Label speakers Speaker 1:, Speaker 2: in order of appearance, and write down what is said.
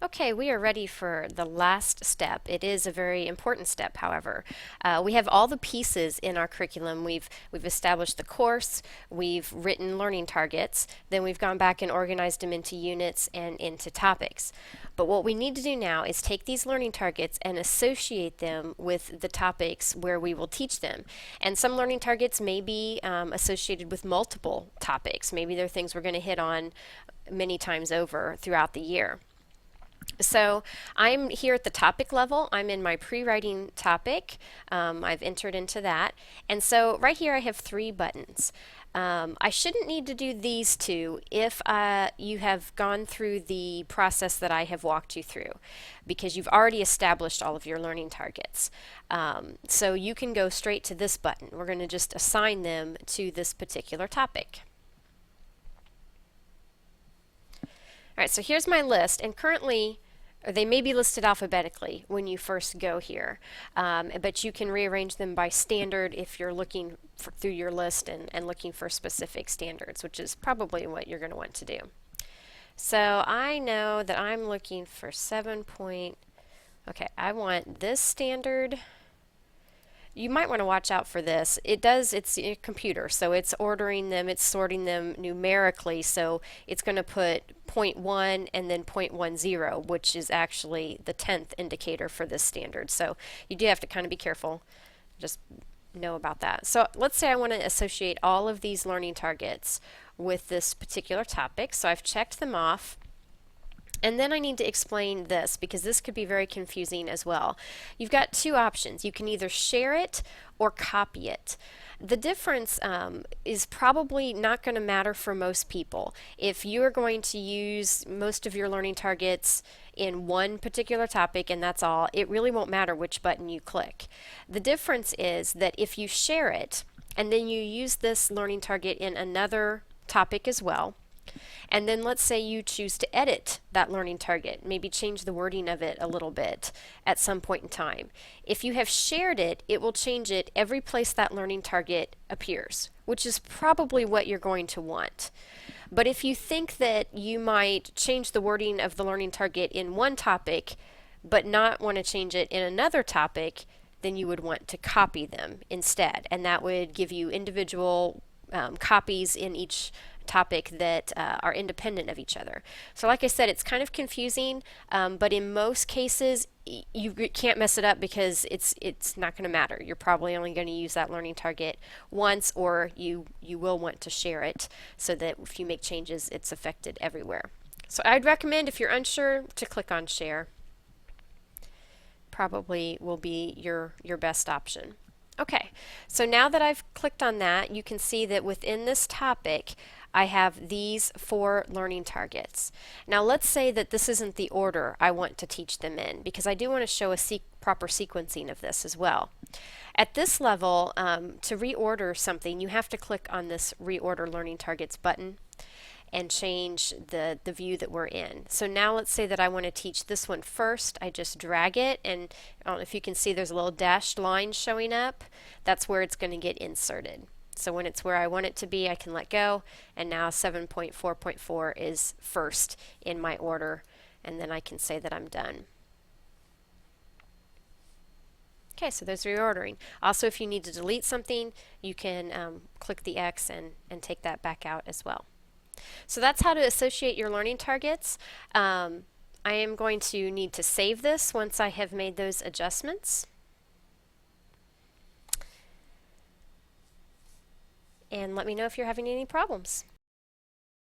Speaker 1: Okay, we are ready for the last step. It is a very important step, however. We have all the pieces in our curriculum. We've established the course, we've written learning targets, then we've gone back and organized them into units and into topics. But what we need to do now is take these learning targets and associate them with the topics where we will teach them. And some learning targets may be associated with multiple topics. Maybe they're things we're going to hit on many times over throughout the year. So I'm here at the topic level. I'm in my pre-writing topic. I've entered into that. And so right here I have three buttons. I shouldn't need to do these two if you have gone through the process that I have walked you through, because you've already established all of your learning targets. So you can go straight to this button. We're going to just assign them to this particular topic. All right, so here's my list, and currently they may be listed alphabetically when you first go here, but you can rearrange them by standard if you're looking through your list and looking for specific standards, which is probably what you're going to want to do. So I know that I'm looking for 7 point, okay, I want this standard. You might want to watch out for this. It's a computer, so it's ordering them, it's sorting them numerically, so it's going to put 0.1 and then 0.10, which is actually the 10th indicator for this standard. So you do have to kind of be careful. Just know about that. So let's say I want to associate all of these learning targets with this particular topic. So I've checked them off. And then I need to explain this because this could be very confusing as well. You've got two options. You can either share it or copy it. The difference is probably not going to matter for most people. If you're going to use most of your learning targets in one particular topic and that's all, it really won't matter which button you click. The difference is that if you share it and then you use this learning target in another topic as well, and then let's say you choose to edit that learning target, maybe change the wording of it a little bit at some point in time. If you have shared it, it will change it every place that learning target appears, which is probably what you're going to want. But if you think that you might change the wording of the learning target in one topic, but not want to change it in another topic, then you would want to copy them instead. And that would give you individual copies in each topic that are independent of each other. So like I said, it's kind of confusing, but in most cases you can't mess it up because it's not going to matter. You're probably only going to use that learning target once, or you will want to share it so that if you make changes it's affected everywhere. So I'd recommend, if you're unsure, to click on share. Probably will be your best option. Okay, so now that I've clicked on that, you can see that within this topic I have these 4 learning targets. Now let's say that this isn't the order I want to teach them in, because I do want to show a proper sequencing of this as well. At this level, to reorder something, you have to click on this Reorder Learning Targets button and change the view that we're in. So now let's say that I want to teach this one first. I just drag it, and I don't know if you can see there's a little dashed line showing up. That's where it's going to get inserted. So when it's where I want it to be, I can let go, and now 7.4.4 is first in my order, and then I can say that I'm done. Okay, so there's reordering. Also, if you need to delete something, you can click the X and take that back out as well. So that's how to associate your learning targets. I am going to need to save this once I have made those adjustments. And let me know if you're having any problems.